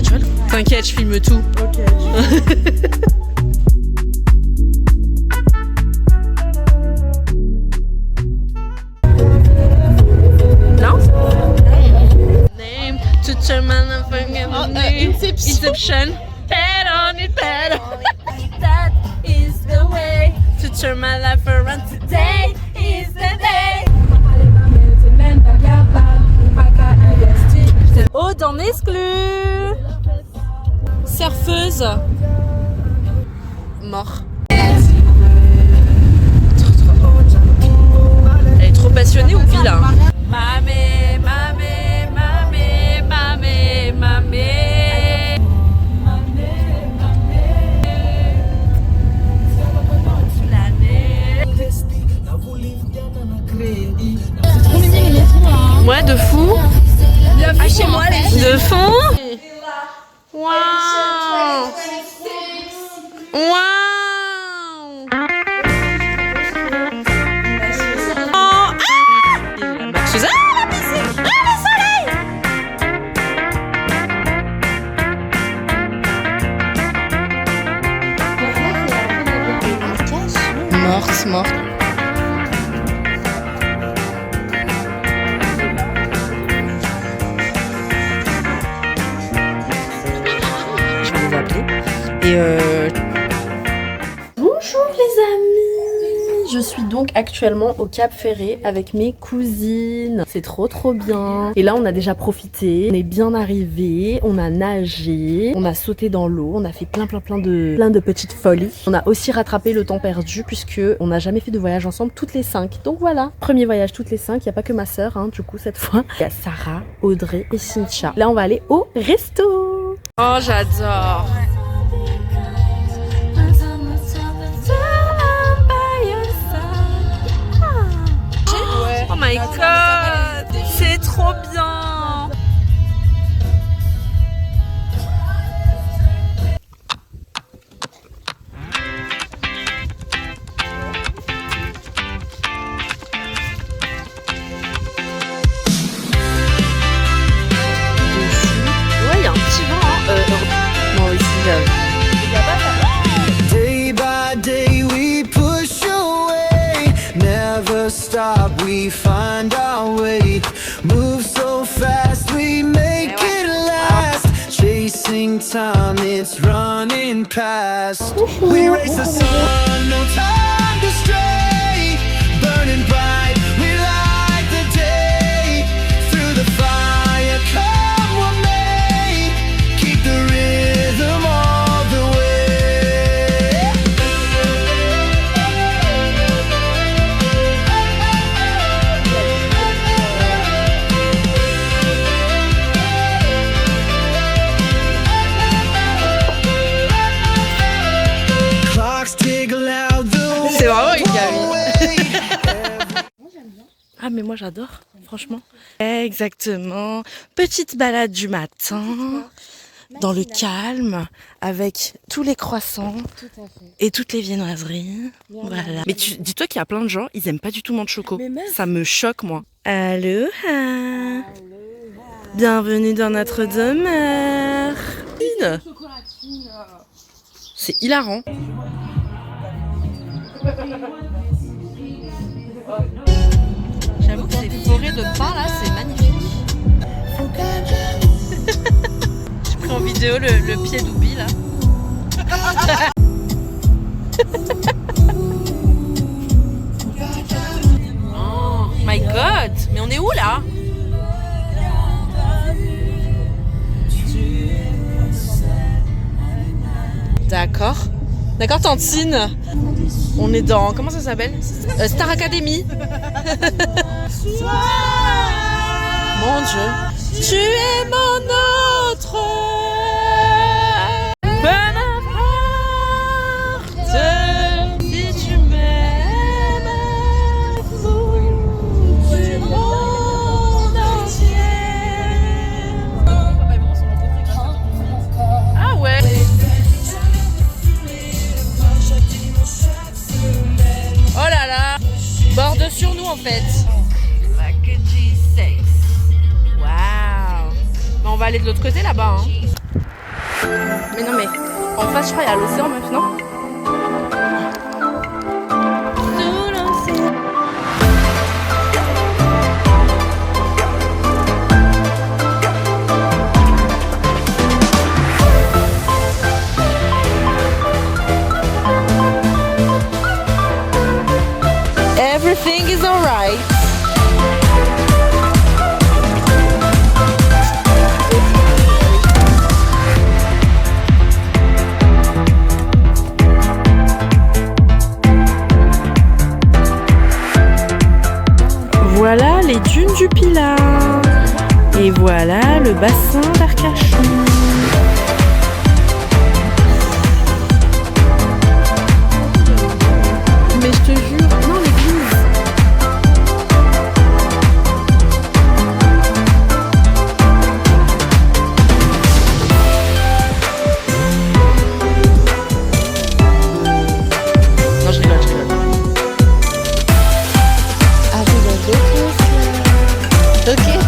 naturel. T'inquiète, je filme tout. Ok. Non? Name to German Inception. Pet on it, pet on it. That is the way to turn my life around. Today is the day. Oh, d'en exclu. Surfeuse. Mort. Elle est trop passionnée ou pile là? Mamé, mamé, mamé, mamé, mamé. Ouais, de fou. Bienvenue chez moi, les filles. De fond. Waouh. Waouh. Oh, ah. Suzanne, la piscine. Ah, le soleil. Morte, morte. Bonjour les amis, je suis donc actuellement au Cap Ferré avec mes cousines. C'est trop bien. Et là on a déjà profité, on est bien arrivés, on a nagé, on a sauté dans l'eau, on a fait plein de petites folies. On a aussi rattrapé le temps perdu puisque on n'a jamais fait de voyage ensemble toutes les 5. Donc voilà, premier voyage toutes les 5, il n'y a pas que ma soeur hein, du coup cette fois. Il y a Sarah, Audrey et Cynthia. Là on va aller au resto. Oh j'adore. Oh my god, c'est trop bien. Ouais, il y a un petit vent. Moi aussi, Day by day we push away, never stop, we find our way, move so fast, we make it last, chasing time, it's running past, we race the sun, no time to stray, burning bright, we light the day, through the fire, come what may, keep the rhythm all the way. c'est vraiment une gamine. Ah mais moi j'adore, franchement. Exactement. Petite balade du matin, dans le calme, avec tous les croissants et toutes les viennoiseries. Voilà. Mais dis-toi qu'il y a plein de gens, ils aiment pas du tout mon choco. Ça me choque moi. Aloha. Bienvenue dans notre demeure. C'est hilarant. J'avoue que ces forêts de pins là, c'est magnifique. J'ai pris en vidéo le pied d'Oubi là. Oh my god, mais on est où là? D'accord. D'accord Tantine. On est dans... Comment ça s'appelle? Star Academy. Mon Dieu. Tu es mon autre. Peu m'importe si tu m'aimes. Du monde entier. Ah ouais. Oh là là, borde sur nous en fait. Waouh. On va aller de l'autre côté là-bas. Hein. En face, je crois, il y a l'océan, meuf, non? Everything is alright. Voilà les dunes du Pilat. Et voilà le bassin d'Arcachon. Mais je te jure, non l'église. Non, je rigole, je rigole. Ok.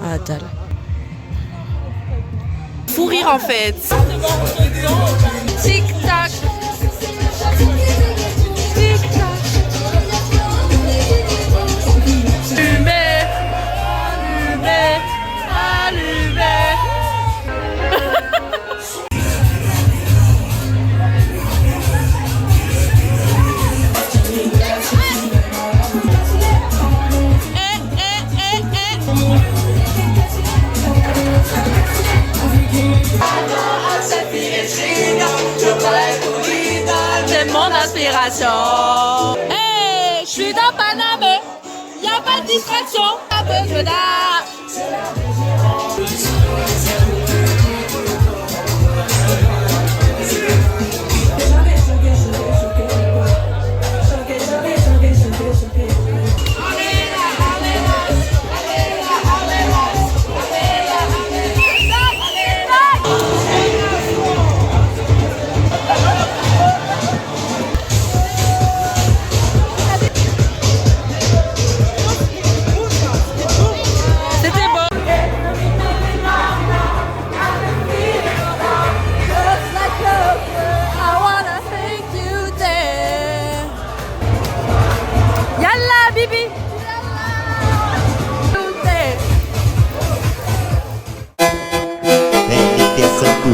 Ah, dalle. Fou rire en fait. Tic tac. Tic tac. Allumez, allumez, allumez. C'est mon inspiration. Hey, je suis dans Paname. Y'a pas de distraction. Pas besoin d'art.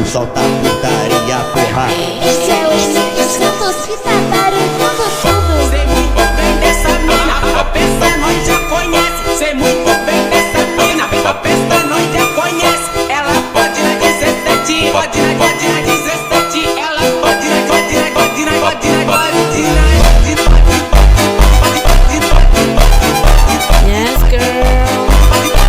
Solta a putaria, porra. Esse é o Santos que tá barulhando tudo. Sei muito bem dessa mina, a festa nós já conhece. Sei muito bem dessa mina, a festa nós já conhece. Ela pode na 17, pode na 17. Ela pode na. Yes, girl.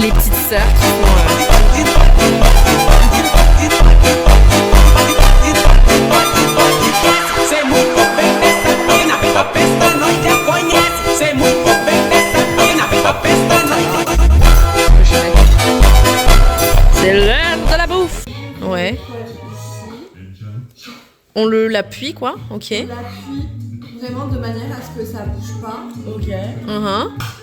Les petites sœurs qui font, Sei muito bem dessa mina, a festa nós já conhece. Sei muito bem dessa mina, a festa nós já c'est l'heure de la bouffe. Ouais. On l'appuie quoi, ok. On l'appuie vraiment de manière à ce que ça bouge pas. Ok.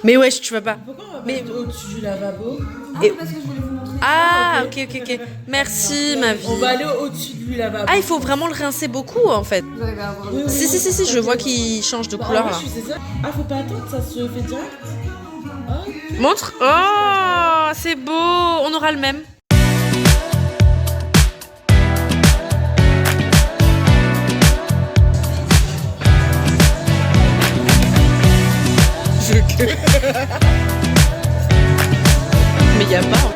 Mais wesh, tu vas pas. Pourquoi on va mettre au-dessus du lavabo? Ah, Et- parce que je voulais vous montrer. Ah, ok. Merci ma vie. On va aller au-dessus du lavabo. Ah, il faut vraiment le rincer beaucoup en fait. Vous arrivez à avoir Oui, oui, Si, oui. je vois qu'il change de couleur Ah, là. oui, c'est ça. Ah, faut pas attendre, ça se fait direct. Ah, Montre. Oh, c'est beau. On aura le même. Mais y a pas.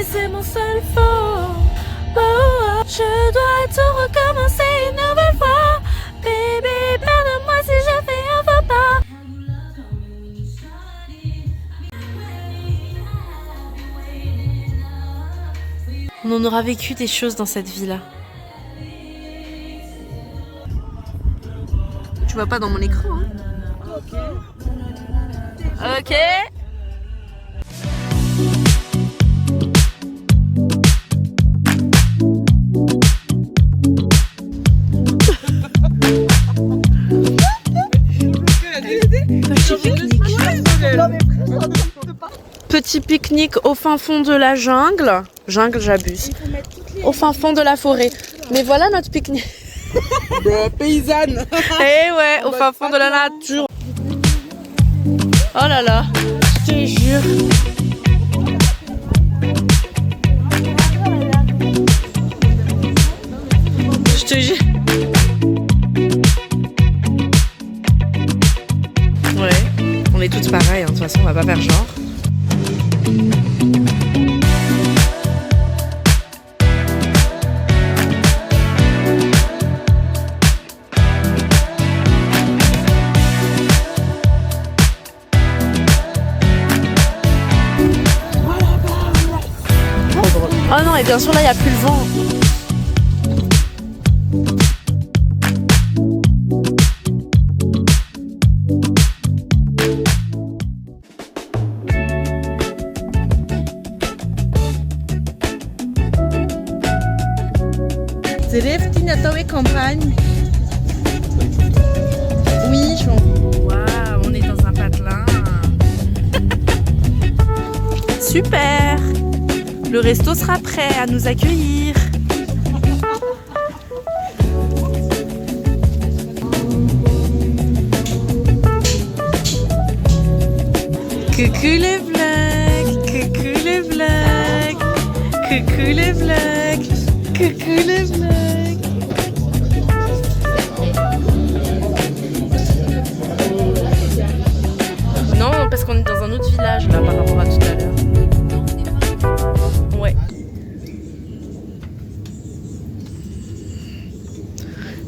mais c'est mon seul faux. Oh, oh, je dois tout recommencer une nouvelle fois. Baby, pardonne-moi si je fais un faux pas. On en aura vécu des choses dans cette vie-là. Tu vois pas dans mon écran, hein? Ok. Petit pique-nique au fin fond de la jungle. Jungle, j'abuse. Au fin fond de la forêt. Mais voilà notre pique-nique. Paysanne. Eh ouais, au fin fond de la nature. Oh là là, je te jure. Je te jure. Ouais, on est toutes pareilles, hein. De toute façon, on va pas faire genre. Oh non, et bien sûr là il n'y a plus le vent. Drifting à toi et campagne. Oui, je Waouh, on est dans un patelin. Super. Le resto sera prêt à nous accueillir. Coucou les vlogs, coucou les vlogs, coucou les vlogs, coucou les vlogs. Non, parce qu'on est dans un autre village là par rapport à tout à l'heure. Ouais.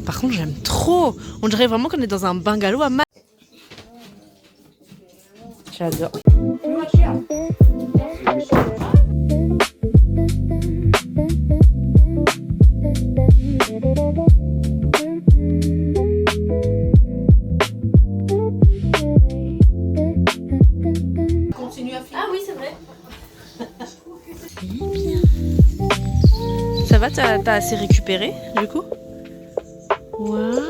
Par contre, j'aime trop. On dirait vraiment qu'on est dans un bungalow à Ma. J'adore. Ah oui, c'est vrai. Ça va, t'as assez récupéré du coup? Waouh.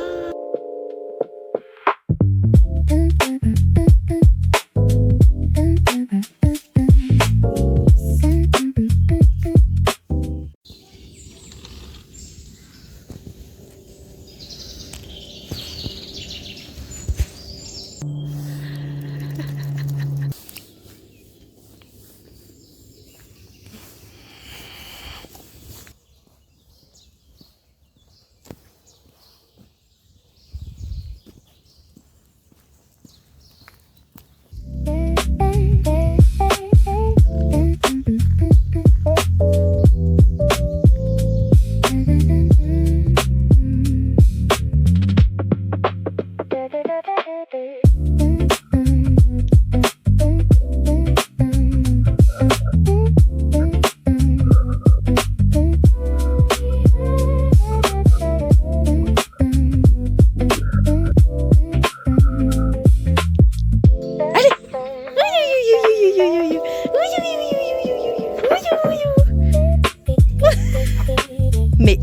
Mais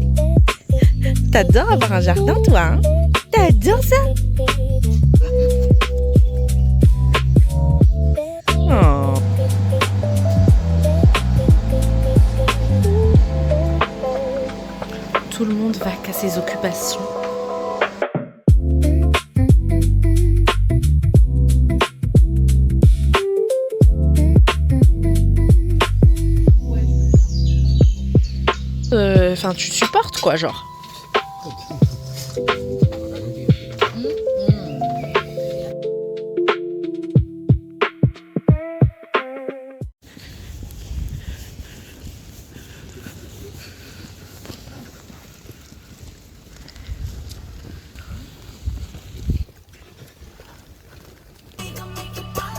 t'adores avoir un jardin, toi, hein? T'adores ça? Oh. Tout le monde va qu'à ses occupations. Enfin, tu supportes quoi, genre.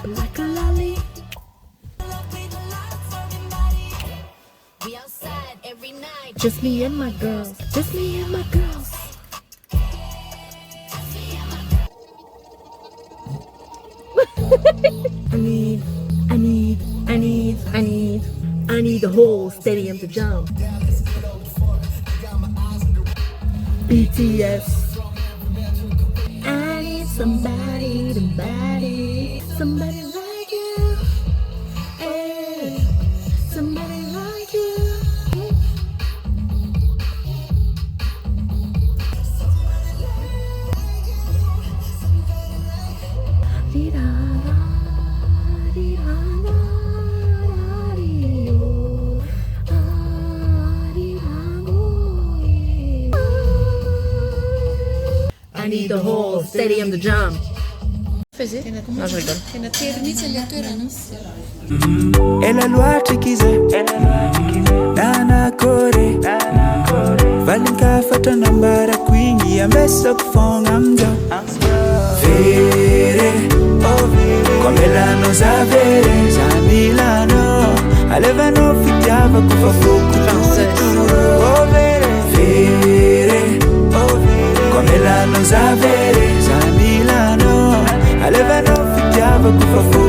like a lolly. We outside every night. Just me and my girls, just me and my girls. I need the whole stadium to jump. BTS. I need somebody like you. Hey, somebody like you. I need the whole stadium to jump. Non, je rigole. Ela luate kize Nana kore Valinka fata nambara kuingia Mesa kufonga mjo Vere Kwa Milano za vere Za Milano Alevano fitiava kufafuku Tuturo Vere Kwa Milano za vere Za Milano Alevano fitiava kufafuku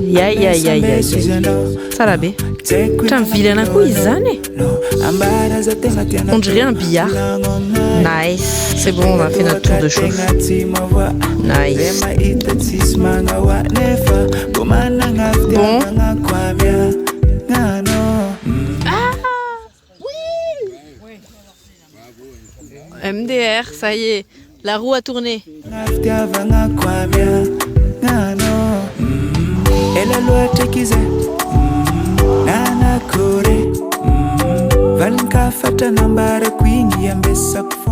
Yay. Salabé. Putain, vilain coup, ils années. On dirait un billard. Nice. C'est bon, on a fait notre tour de chauffe. Nice. Bon. MDR, ça y est. La roue a tourné. Ela luate kize Nana kore Valinka fata nambara kuingia Mbesa kufu